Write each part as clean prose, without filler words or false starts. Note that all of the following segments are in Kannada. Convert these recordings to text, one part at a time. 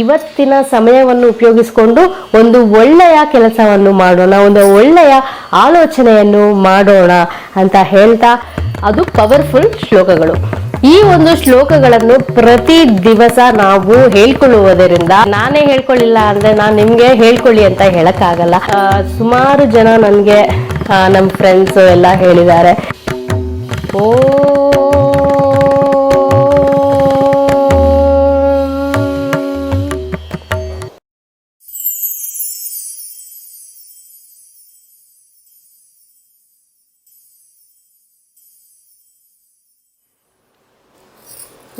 ಇವತ್ತಿನ ಸಮಯವನ್ನು ಉಪಯೋಗಿಸಿಕೊಂಡು ಒಂದು ಒಳ್ಳೆಯ ಕೆಲಸವನ್ನು ಮಾಡೋಣ, ಒಂದು ಒಳ್ಳೆಯ ಆಲೋಚನೆಯನ್ನು ಮಾಡೋಣ ಅಂತ ಹೇಳ್ತಾ, ಅದು ಪವರ್ಫುಲ್ ಶ್ಲೋಕಗಳು. ಈ ಒಂದು ಶ್ಲೋಕಗಳನ್ನು ಪ್ರತಿ ದಿವಸ ನಾವು ಹೇಳ್ಕೊಳ್ಳುವುದರಿಂದ, ನಾನೇ ಹೇಳ್ಕೊಳ್ಳಿಲ್ಲ ಅಂದ್ರೆ ನಾನು ನಿಮ್ಗೆ ಹೇಳ್ಕೊಳ್ಳಿ ಅಂತ ಹೇಳಕ್ಕಾಗಲ್ಲ. ಸುಮಾರು ಜನ ನನಗೆ ನಮ್ಮ ಫ್ರೆಂಡ್ಸ್ ಎಲ್ಲ ಹೇಳಿದ್ದಾರೆ.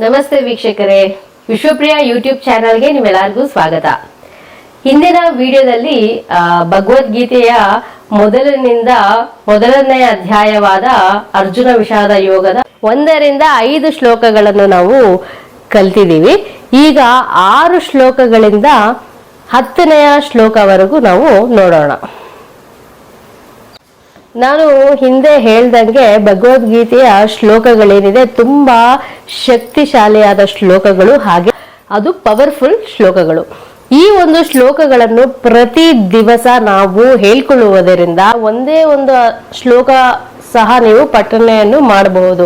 ನಮಸ್ತೆ ವೀಕ್ಷಕರೇ, ವಿಶ್ವಪ್ರಿಯ ಯೂಟ್ಯೂಬ್ ಚಾನಲ್ಗೆ ನಿಮ್ಮೆಲ್ಲರಿಗೂ ಸ್ವಾಗತ. ಹಿಂದಿನ ವಿಡಿಯೋದಲ್ಲಿ ಭಗವದ್ಗೀತೆಯ ಮೊದಲನೇ ಅಧ್ಯಾಯವಾದ ಅರ್ಜುನ ವಿಷಾದ ಯೋಗದ 1ರಿಂದ 5 ಶ್ಲೋಕಗಳನ್ನು ನಾವು ಕಲ್ತಿದ್ದೀವಿ. ಈಗ 6 ಶ್ಲೋಕಗಳಿಂದ 10ನೆಯ ಶ್ಲೋಕವರೆಗೂ ನಾವು ನೋಡೋಣ. ನಾನು ಹಿಂದೆ ಹೇಳ್ದಂಗೆ ಭಗವದ್ಗೀತೆಯ ಶ್ಲೋಕಗಳೇನಿದೆ ತುಂಬಾ ಶಕ್ತಿಶಾಲಿಯಾದ ಶ್ಲೋಕಗಳು, ಹಾಗೆ ಅದು ಪವರ್ಫುಲ್ ಶ್ಲೋಕಗಳು. ಈ ಒಂದು ಶ್ಲೋಕಗಳನ್ನು ಪ್ರತಿ ದಿವಸ ನಾವು ಹೇಳ್ಕೊಳ್ಳುವುದರಿಂದ ಒಂದೇ ಒಂದು ಶ್ಲೋಕ ಸಹ ನೀವು ಪಠಣೆಯನ್ನು ಮಾಡಬಹುದು.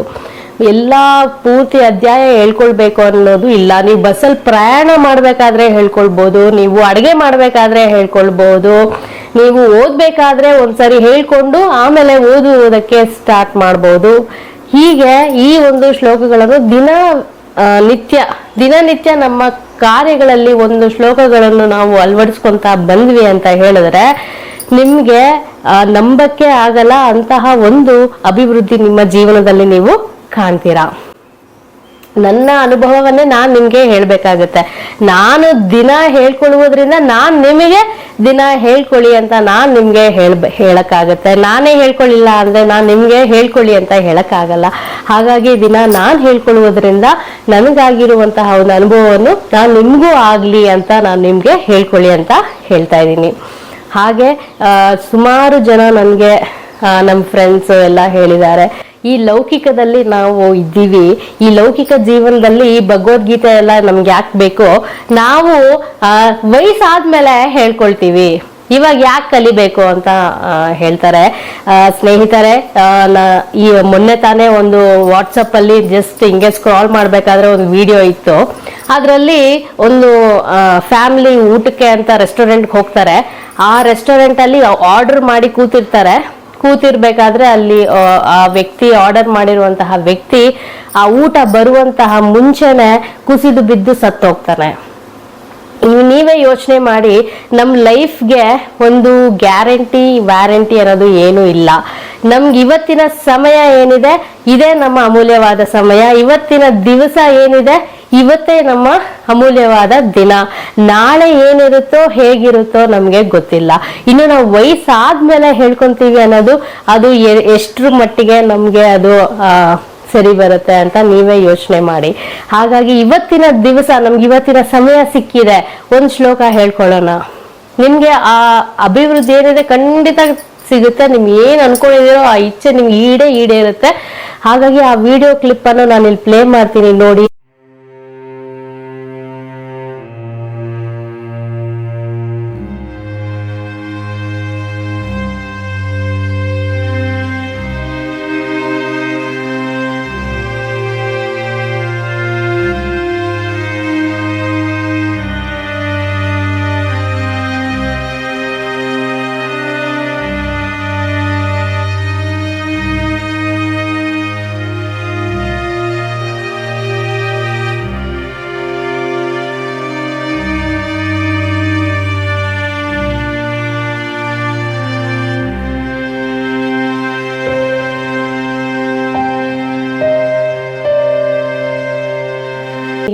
ಎಲ್ಲಾ ಪೂರ್ತಿ ಅಧ್ಯಾಯ ಹೇಳ್ಕೊಳ್ಬೇಕು ಅನ್ನೋದು ಇಲ್ಲ. ನೀವು ಬಸ್ಸಲ್ಲಿ ಪ್ರಯಾಣ ಮಾಡ್ಬೇಕಾದ್ರೆ ಹೇಳ್ಕೊಳ್ಬಹುದು, ನೀವು ಅಡುಗೆ ಮಾಡ್ಬೇಕಾದ್ರೆ ಹೇಳ್ಕೊಳ್ಬಹುದು, ನೀವು ಓದ್ಬೇಕಾದ್ರೆ ಒಂದ್ಸರಿ ಹೇಳ್ಕೊಂಡು ಆಮೇಲೆ ಓದುವುದಕ್ಕೆ ಸ್ಟಾರ್ಟ್ ಮಾಡಬಹುದು. ಹೀಗೆ ಈ ಒಂದು ಶ್ಲೋಕಗಳನ್ನು ದಿನನಿತ್ಯ ನಮ್ಮ ಕಾರ್ಯಗಳಲ್ಲಿ ಒಂದು ಶ್ಲೋಕಗಳನ್ನು ನಾವು ಅಳವಡಿಸ್ಕೊಂತ ಬಂದ್ವಿ ಅಂತ ಹೇಳಿದ್ರೆ ನಿಮ್ಗೆ ನಂಬಕ್ಕೆ ಆಗಲ್ಲ ಅಂತಹ ಒಂದು ಅಭಿವೃದ್ಧಿ ನಿಮ್ಮ ಜೀವನದಲ್ಲಿ ನೀವು ಕಾಣ್ತೀರಾ. ನನ್ನ ಅನುಭವವನ್ನೇ ನಾನು ನಿಮ್ಗೆ ಹೇಳ್ಬೇಕಾಗತ್ತೆ. ನಾನು ದಿನ ಹೇಳ್ಕೊಳ್ಳುವುದ್ರಿಂದ ನಾನ್ ನಿಮಗೆ ದಿನ ಹೇಳ್ಕೊಳ್ಳಿ ಅಂತ ನಾನ್ ನಿಮ್ಗೆ ಹೇಳಕ್ಕಾಗತ್ತೆ. ನಾನೇ ಹೇಳ್ಕೊಳ್ಳಿಲ್ಲ ಅಂದ್ರೆ ನಾನ್ ನಿಮ್ಗೆ ಹೇಳ್ಕೊಳ್ಳಿ ಅಂತ ಹೇಳಕ್ಕಾಗಲ್ಲ. ಹಾಗಾಗಿ ದಿನ ನಾನ್ ಹೇಳ್ಕೊಳ್ಳುವುದರಿಂದ ನನಗಾಗಿರುವಂತಹ ಒಂದು ಅನುಭವವನ್ನು ನಾನು ನಿಮ್ಗೂ ಆಗ್ಲಿ ಅಂತ ನಾನು ನಿಮ್ಗೆ ಹೇಳ್ಕೊಳ್ಳಿ ಅಂತ ಹೇಳ್ತಾ ಇದ್ದೀನಿ. ಹಾಗೆ ಸುಮಾರು ಜನ ನನಗೆ ನಮ್ಮ ಫ್ರೆಂಡ್ಸ್ ಎಲ್ಲ ಹೇಳಿದ್ದಾರೆ, ಈ ಲೌಕಿಕದಲ್ಲಿ ನಾವು ಇದ್ದೀವಿ, ಈ ಲೌಕಿಕ ಜೀವನದಲ್ಲಿ ಈ ಭಗವದ್ಗೀತೆ ಎಲ್ಲ ನಮ್ಗೆ ಯಾಕೆ ಬೇಕು, ನಾವು ವಯಸ್ಸಾದ್ಮೇಲೆ ಹೇಳ್ಕೊಳ್ತೀವಿ, ಇವಾಗ ಯಾಕೆ ಕಲಿಬೇಕು ಅಂತ ಹೇಳ್ತಾರೆ. ಸ್ನೇಹಿತರೆ, ಈ ಮೊನ್ನೆ ತಾನೇ ಒಂದು ವಾಟ್ಸಪ್ ಅಲ್ಲಿ ಜಸ್ಟ್ ಹಿಂಗೆ ಸ್ಕ್ರಾಲ್ ಮಾಡ್ಬೇಕಾದ್ರೆ ಒಂದು ವಿಡಿಯೋ ಇತ್ತು. ಅದರಲ್ಲಿ ಒಂದು ಫ್ಯಾಮಿಲಿ ಊಟಕ್ಕೆ ಅಂತ ರೆಸ್ಟೋರೆಂಟ್ಗೆ ಹೋಗ್ತಾರೆ. ಆ ರೆಸ್ಟೋರೆಂಟ್ ಅಲ್ಲಿ ಆರ್ಡರ್ ಮಾಡಿ ಕೂತಿರ್ಬೇಕಾದ್ರೆ ಅಲ್ಲಿ ಆ ವ್ಯಕ್ತಿ ಆರ್ಡರ್ ಮಾಡಿರುವಂತಹ ವ್ಯಕ್ತಿ ಆ ಊಟ ಬರುವಂತಹ ಮುಂಚೆನೆ ಕುಸಿದು ಬಿದ್ದು ಸತ್ತೋಗ್ತಾನೆ. ನೀವೇ ಯೋಚನೆ ಮಾಡಿ, ನಮ್ ಲೈಫ್ಗೆ ಒಂದು ವ್ಯಾರಂಟಿ ಅನ್ನೋದು ಏನು ಇಲ್ಲ. ನಮ್ಗೆ ಇವತ್ತಿನ ಸಮಯ ಏನಿದೆ ಇದೇ ನಮ್ಮ ಅಮೂಲ್ಯವಾದ ಸಮಯ. ಇವತ್ತಿನ ದಿವಸ ಏನಿದೆ ಇವತ್ತೇ ನಮ್ಮ ಅಮೂಲ್ಯವಾದ ದಿನ. ನಾಳೆ ಏನಿರುತ್ತೋ ಹೇಗಿರುತ್ತೋ ನಮ್ಗೆ ಗೊತ್ತಿಲ್ಲ. ಇನ್ನು ನಾವು ವಯಸ್ಸಾದ್ಮೇಲೆ ಹೇಳ್ಕೊಂತೀವಿ ಅನ್ನೋದು ಅದು ಎಷ್ಟ್ರ ಮಟ್ಟಿಗೆ ನಮ್ಗೆ ಅದು ಸರಿ ಬರುತ್ತೆ ಅಂತ ನೀವೇ ಯೋಚನೆ ಮಾಡಿ. ಹಾಗಾಗಿ ಇವತ್ತಿನ ದಿವಸ ನಮ್ಗೆ ಇವತ್ತಿನ ಸಮಯ ಸಿಕ್ಕಿದೆ, ಒಂದು ಶ್ಲೋಕ ಹೇಳ್ಕೊಳ್ಳೋಣ. ನಿಮ್ಗೆ ಆ ಅಭಿವೃದ್ಧಿ ಏನಿದೆ ಖಂಡಿತ ಸಿಗುತ್ತೆ. ನಿಮ್ಗೆ ಏನ್ ಅನ್ಕೊಂಡಿದ್ದೀರೋ ಆ ಇಚ್ಛೆ ನಿಮ್ಗೆ ಈಡೇರುತ್ತೆ. ಹಾಗಾಗಿ ಆ ವಿಡಿಯೋ ಕ್ಲಿಪ್ ಅನ್ನು ನಾನು ಇಲ್ಲಿ ಪ್ಲೇ ಮಾಡ್ತೀನಿ, ನೋಡಿ.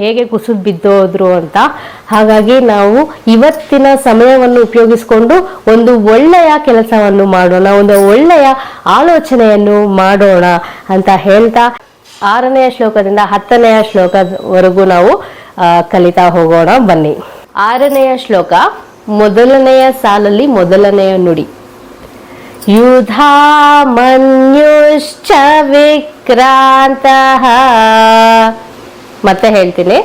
ಹೇಗೆ ಕುಸಿದು ಬಿದ್ದೋದ್ರು ಅಂತ. ಹಾಗಾಗಿ ನಾವು ಇವತ್ತಿನ ಸಮಯವನ್ನು ಉಪಯೋಗಿಸಿಕೊಂಡು ಒಂದು ಒಳ್ಳೆಯ ಕೆಲಸವನ್ನು ಮಾಡೋಣ, ಒಂದು ಒಳ್ಳೆಯ ಆಲೋಚನೆಯನ್ನು ಮಾಡೋಣ ಅಂತ ಹೇಳ್ತಾ 6ನೇ ಶ್ಲೋಕದಿಂದ 10ನೇ ಶ್ಲೋಕದವರೆಗೂ ನಾವು ಕಲಿತಾ ಹೋಗೋಣ ಬನ್ನಿ. 6ನೇ ಶ್ಲೋಕ, ಮೊದಲನೆಯ ಸಾಲಲ್ಲಿ ಮೊದಲನೆಯ ನುಡಿ. ಯುಧಾಮನ್ಯುಶ್ಚ ವಿಕ್ರಾಂತಃ. ಮತ್ತೆ ಹೇಳ್ತೀನಿ,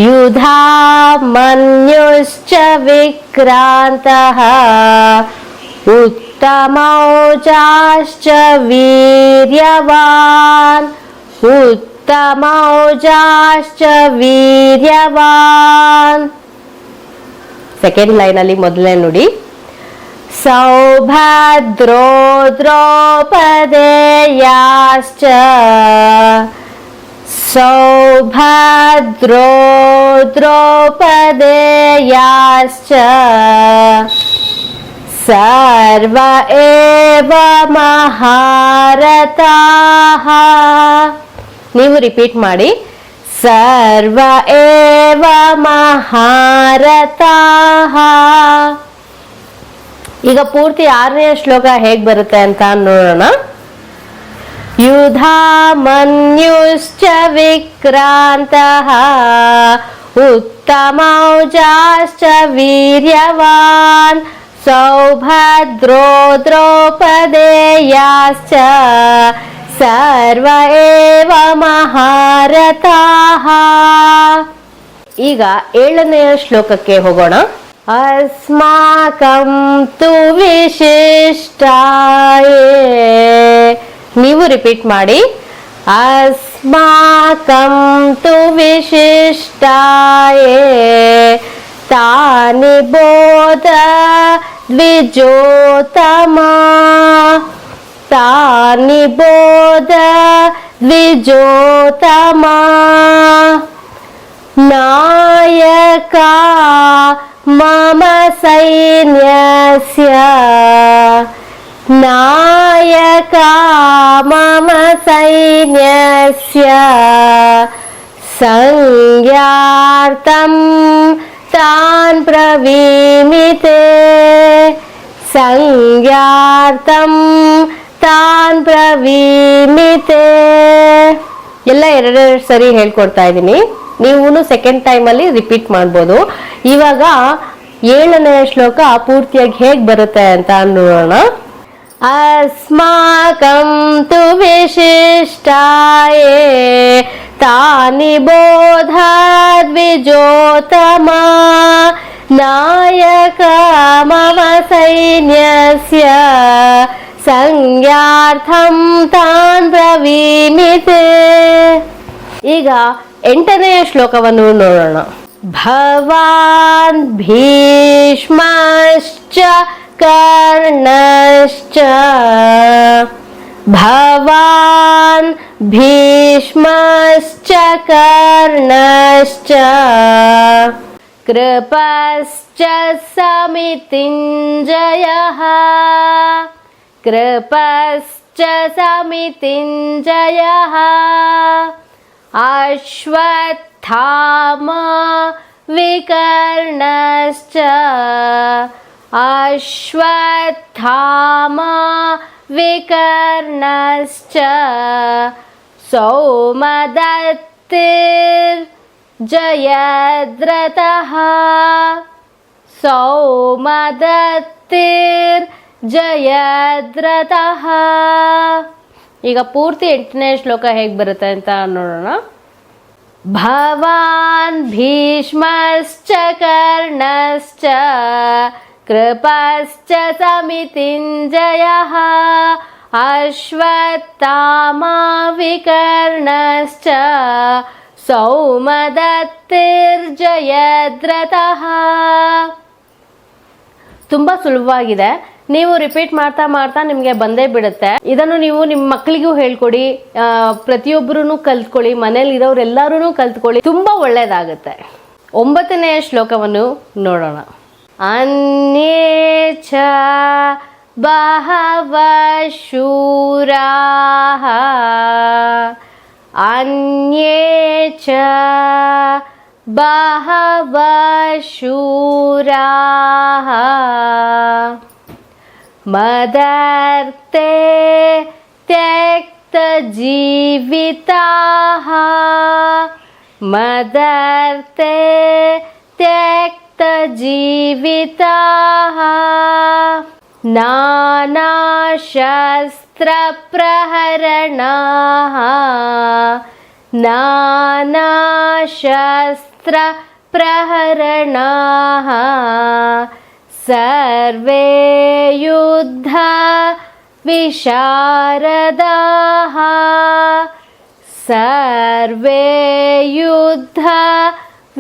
युधामन्युश्च विक्रान्तः उत्तमौजाश्च वीर्यवान् उत्तमौजाश्च वीर्यवान्. ಸೆಕೆಂಡ್ ಲೈನ್ ಅಲ್ಲಿ ಮೊದಲನೇ ನುಡಿ. ಸೌಭದ್ರೋ ದ್ರೌಪದೇಯಾಶ್ಚ ಸೌಭದ್ರೋ ದ್ರೌಪದೇಯಾಶ್ಚ ಸರ್ವ ಏವ ಮಹಾರಥಾಃ. ನೀವು ರಿಪೀಟ್ ಮಾಡಿ. ಸರ್ವ ಏವ ಮಹಾರಥಾಃ. ಈಗ ಪೂರ್ತಿ 6ನೇ ಶ್ಲೋಕ ಹೇಗ್ ಬರುತ್ತೆ ಅಂತ ನೋಡೋಣ. युधामन्युश्च विक्रान्तः उत्तमौजाश्च वीर्यवान् सौभद्रो द्रौपदेयाश्च सर्व एव महारथाः. ಈಗ 7ನೇ ಶ್ಲೋಕಕ್ಕೆ ಹೋಗೋಣ. अस्माकं तु विशिष्टाये. ನೀವು ರಿಪೀಟ್ ಮಾಡಿ. अस्माकं तु विशिष्टाये तानि बोध द्विजोतमा तानि बोध द्विजोतमा नायका मम सैन्यस्य नायका मम सैन्यस्य संज्ञार्थं तान् ब्रवीमि संज्ञार्थं तान् ब्रवीमि. ಎಲ್ಲ ಎರಡೆರಡು ಸರಿ ಹೇಳ್ಕೊಡ್ತಾ ಇದ್ದೀನಿ. ನೀವು ಸೆಕೆಂಡ್ ಟೈಮ್ ಅಲ್ಲಿ ರಿಪೀಟ್ ಮಾಡ್ಬೋದು. ಇವಾಗ 7ನೇ ಶ್ಲೋಕ ಪೂರ್ತಿಯಾಗಿ ಹೇಗ್ ಬರುತ್ತೆ ಅಂತ ನೋಡೋಣ. अस्माकं तु विशिष्टाये तानि बोध द्विजोतमा नायका मम सैन्यस्य संज्ञार्थं तान् ब्रवीमि. ಈಗ 8ನೇ ಶ್ಲೋಕವನ್ನು ನೋಡೋಣ. ಭವಾನ್ ಭೀಷ್ಮಶ್ಚ कर्णश्च भवान् भीष्मश्च कर्णश्च कृपश्च समितिञ्जयः कृपश्च समितिञ्जयः अश्वत्थामा विकर्णश्च अश्वत्थामा विकर्णश्च सौमदत्तिर्जयद्रथः सौमदत्तिर्जयद्रथः. ಈಗ ಪೂರ್ತಿ 8ನೇ ಶ್ಲೋಕ ಹೇಗೆ ಬರುತ್ತೆ ಅಂತ ನೋಡೋಣ. ಭವಾನ್ ಭೀಷ್ಮಶ್ಚ ಕರ್ಣಶ್ಚ कृपश्च समितिञ्जयः अश्वत्थामा विकर्णश्च सौमदत्तिर्जयद्रथः. ತುಂಬಾ ಸುಲಭವಾಗಿದೆ. ನೀವು ರಿಪೀಟ್ ಮಾಡ್ತಾ ಮಾಡ್ತಾ ನಿಮಗೆ ಬಂದೇ ಬಿಡುತ್ತೆ. ಇದನ್ನು ನೀವು ನಿಮ್ಮ ಮಕ್ಕಳಿಗೂ ಹೇಳ್ಕೊಡಿ, ಪ್ರತಿಯೊಬ್ಬರೂ ಕಲ್ತ್ಕೊಳ್ಳಿ, ಮನೇಲಿ ಇರೋರೆಲ್ಲರೂ ಕಲ್ತ್ಕೊಳ್ಳಿ, ತುಂಬಾ ಒಳ್ಳೇದಾಗುತ್ತೆ. 9ನೇ ಶ್ಲೋಕವನ್ನು ನೋಡೋಣ. अन्ये च बहवः शूराः अन्ये च बहवः शूराः मदर्थे त्यक्तजीविताः मदर्थे त्यक्तजीविताः नानाशस्त्रप्रहरणाः नानाशस्त्रप्रहरणाः शस्त्रप्रहरणाः सर्वे युद्ध विशारदाः सर्वे युद्ध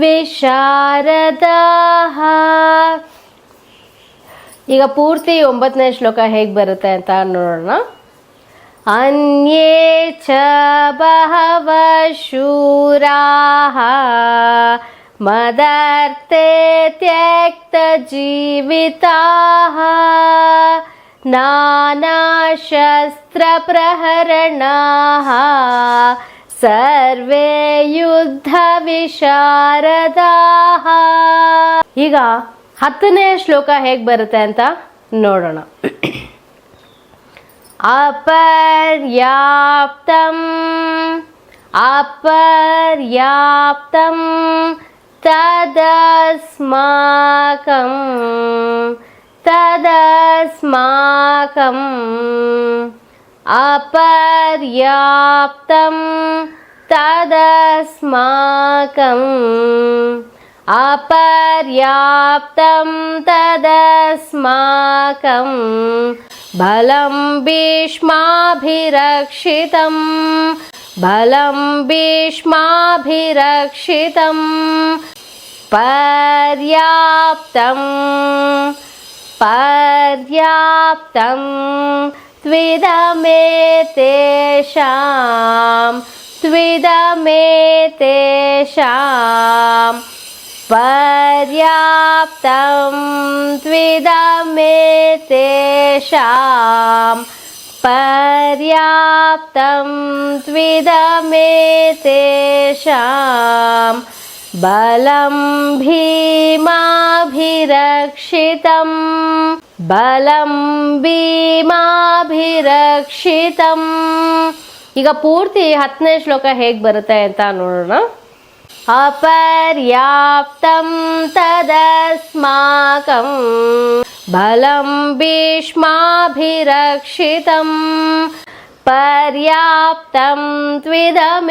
ವಿಶಾರದಾಃ. ಈಗ ಪೂರ್ತಿ 9ನೇ ಶ್ಲೋಕ ಹೇಗೆ ಬರುತ್ತೆ ಅಂತ ನೋಡೋಣ. ಅನ್ಯೇ ಚ ಬಹವಃ ಶೂರಾಃ ಮದರ್ಥೇ ತ್ಯಕ್ತ ಜೀವಿತಾಃ ನಾನಾ ಶಸ್ತ್ರ ಪ್ರಹರಣಾಃ ಸರ್ವೇ ಯುದ್ಧ ವಿಶಾರದಾಃ. ಈಗ 10ನೇ ಶ್ಲೋಕ ಹೇಗೆ ಬರುತ್ತೆ ಅಂತ ನೋಡೋಣ. ಅಪರ್ಯಾಪ್ತಂ ಅಪರ್ಯಾಪ್ತಂ ತದಸ್ಮಾಕಂ ತದಸ್ಮಾಕಂ ಅಪರ್ಯಾಪ್ತಂ ತದಸ್ಮಾಕಂ ಅಪರ್ಯಾಪ್ತಂ ತದಸ್ಮಾಕಂ ಬಲಂ ಭೀಷ್ಮಾಭಿರಕ್ಷಿತಂ ಬಲಂ ಭೀಷ್ಮಾಭಿರಕ್ಷಿತಂ ಪರ್ಯಾಪ್ತಂ ಪರ್ಯಾಪ್ತಂ ತ್ವಿದಮೇತೇಷಾಂ ತ್ವಿದಮೇತೇಷಾಂ ಪರ್ಯಾಪ್ತಂ ತ್ವಿದಮೇತೇಷಾಂ ಪರ್ಯಾಪ್ತಂ ತ್ವಿದಮೇತೇಷಾಂ ಬಲಂ ಭೀಮಾಭಿರಕ್ಷಿತಂ ಬಲಂ ಭೀಮಾಭಿರಕ್ಷಿತಂ. ಈಗ ಪೂರ್ತಿ 10ನೇ ಶ್ಲೋಕ ಹೇಗೆ ಬರುತ್ತೆ ಅಂತ ನೋಡೋಣ. ಅಪರ್ಯಾಪ್ತಂ ತದಸ್ಮಾಕಂ ಬಲಂ ಭೀಷ್ಮಾಭಿರಕ್ಷಿತಂ ಪರ್ಯಾಪ್ತಂ ತ್ವಿದಮೇತೇಷಾಂ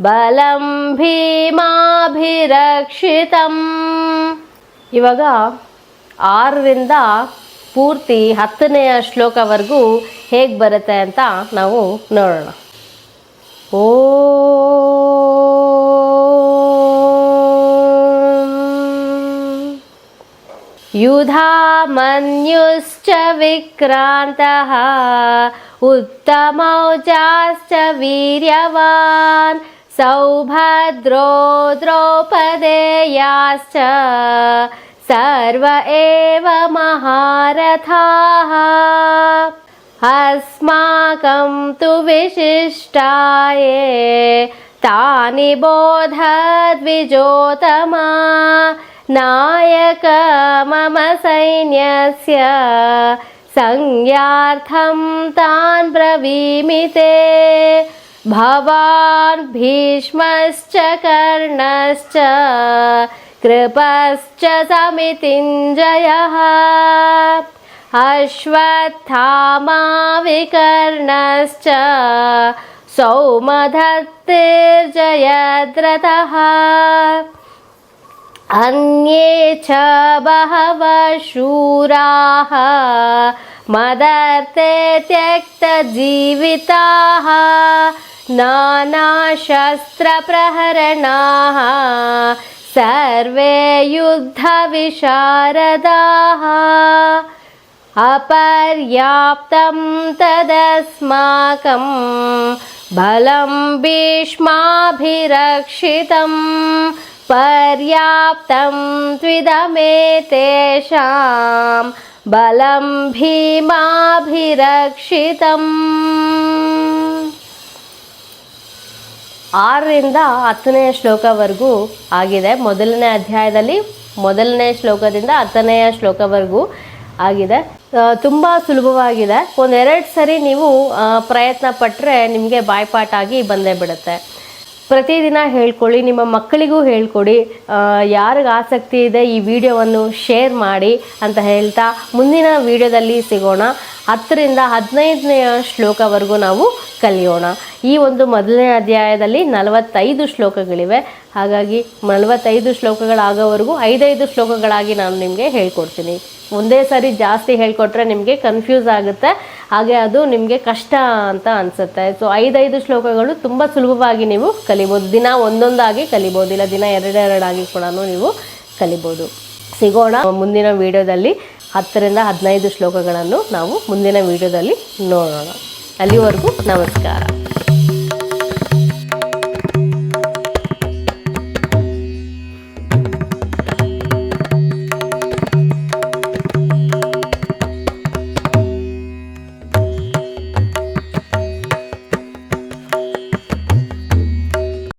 ಬಲಂ ಭೀಮಾಭಿರಕ್ಷಿತಂ. ಇವಾಗ 6ರಿಂದ ಪೂರ್ತಿ 10ನೇ ಶ್ಲೋಕವರೆಗೂ ಹೇಗೆ ಬರುತ್ತೆ ಅಂತ ನಾವು ನೋಡೋಣ. ಯುಧಾಮನ್ಯುಶ್ಚ ವಿಕ್ರಾಂತಃ ಉತ್ತಮೌಜಾಶ್ಚ ವೀರ್ಯವಾನ್ ಸೌಭದ್ರೋ ದ್ರೌಪದೇಯಾಶ್ಚ ಸರ್ವ ಏವ ಮಹಾರಥಾಃ ಅಸ್ಮಾಕಂ ತು ವಿಶಿಷ್ಟಾಯೇ ತಾನಿ ಬೋಧದ್ವಿಜೋತಮ ನಾಯಕ ಮಮ ಸೈನ್ಯಸ್ಯ ಸಂಜ್ಞಾರ್ಥಂ ತಾನ್ ಬ್ರವೀಮಿ ತೇ ಭವಾನ್ ಭೀಷ್ಮಶ್ಚ ಕರ್ಣಶ್ಚ ಕೃಪಶ್ಚ ಸಮಿತಿಂಜಯಃ ಅಶ್ವತ್ಥಾಮಾ ವಿಕರ್ಣಶ್ಚ ಸೌಮಧತ್ತಿರ್ಜಯದ್ರಥಃ ಅನ್ಯೇ ಚ ಬಹವಃ ಶೂರಾಃ ಮದರ್ಥೇ ತ್ಯಕ್ತ ಜೀವಿತಾಃ ನಾನಾ ಶಸ್ತ್ರ ಪ್ರಹರಣಾಃ ಸರ್ವೇ ಯುದ್ಧ ವಿಶಾರದಾಃ ಅಪರ್ಯಾಪ್ತಂ ತದಸ್ಮಾಕಂ ಬಲಂ ಭೀಷ್ಮಾಭಿರಕ್ಷಿತಂ ಪರ್ಯಾಪ್ತಂ ತ್ವಿದಮೇತೇಷಾಂ ಬಲಂ ಭೀಮಾಭಿರಕ್ಷಿತಂ. 6ರಿಂದ 10ನೇ ಶ್ಲೋಕವರೆಗೂ ಆಗಿದೆ. ಮೊದಲನೇ ಅಧ್ಯಾಯದಲ್ಲಿ 1ನೇ ಶ್ಲೋಕದಿಂದ 10ನೇ ಶ್ಲೋಕವರೆಗೂ ಆಗಿದೆ. ತುಂಬ ಸುಲಭವಾಗಿದೆ. ಒಂದೆರಡು ಸರಿ ನೀವು ಪ್ರಯತ್ನ ಪಟ್ಟರೆ ನಿಮಗೆ ಬಾಯ್ಪಾಠ ಆಗಿ ಬಂದೇ ಬಿಡುತ್ತೆ. ಪ್ರತಿದಿನ ಹೇಳ್ಕೊಳ್ಳಿ, ನಿಮ್ಮ ಮಕ್ಕಳಿಗೂ ಹೇಳ್ಕೊಡಿ. ಯಾರಿಗೆ ಆಸಕ್ತಿ ಇದೆ ಈ ವಿಡಿಯೋವನ್ನು ಶೇರ್ ಮಾಡಿ ಅಂತ ಹೇಳ್ತಾ ಮುಂದಿನ ವಿಡಿಯೋದಲ್ಲಿ ಸಿಗೋಣ. 10ರಿಂದ 15ನೆಯ ಶ್ಲೋಕವರೆಗೂ ನಾವು ಕಲಿಯೋಣ. ಈ ಒಂದು ಮೊದಲನೇ ಅಧ್ಯಾಯದಲ್ಲಿ 45 ಶ್ಲೋಕಗಳಿವೆ. ಹಾಗಾಗಿ 45 ಶ್ಲೋಕಗಳಾಗೋವರೆಗೂ 5 ಶ್ಲೋಕಗಳಾಗಿ ನಾನು ನಿಮಗೆ ಹೇಳ್ಕೊಡ್ತೀನಿ. ಒಂದೇ ಸಾರಿ ಜಾಸ್ತಿ ಹೇಳ್ಕೊಟ್ರೆ ನಿಮಗೆ ಕನ್ಫ್ಯೂಸ್ ಆಗುತ್ತೆ, ಹಾಗೆ ಅದು ನಿಮಗೆ ಕಷ್ಟ ಅಂತ ಅನಿಸುತ್ತೆ. ಸೊ 5 ಶ್ಲೋಕಗಳು ತುಂಬ ಸುಲಭವಾಗಿ ನೀವು ಕಲಿಬೋದು. ದಿನ ಒಂದೊಂದಾಗಿ ಕಲಿಬೋದು, ಇಲ್ಲ ದಿನ ಎರಡೆರಡಾಗಿ ಕೂಡ ನೀವು ಕಲಿಬೋದು. ಸಿಗೋಣ ಮುಂದಿನ ವಿಡಿಯೋದಲ್ಲಿ. 10ರಿಂದ 15 ಶ್ಲೋಕಗಳನ್ನು ನಾವು ಮುಂದಿನ ವಿಡಿಯೋದಲ್ಲಿ ನೋಡೋಣ. ಅಲ್ಲಿವರೆಗೂ ನಮಸ್ಕಾರ.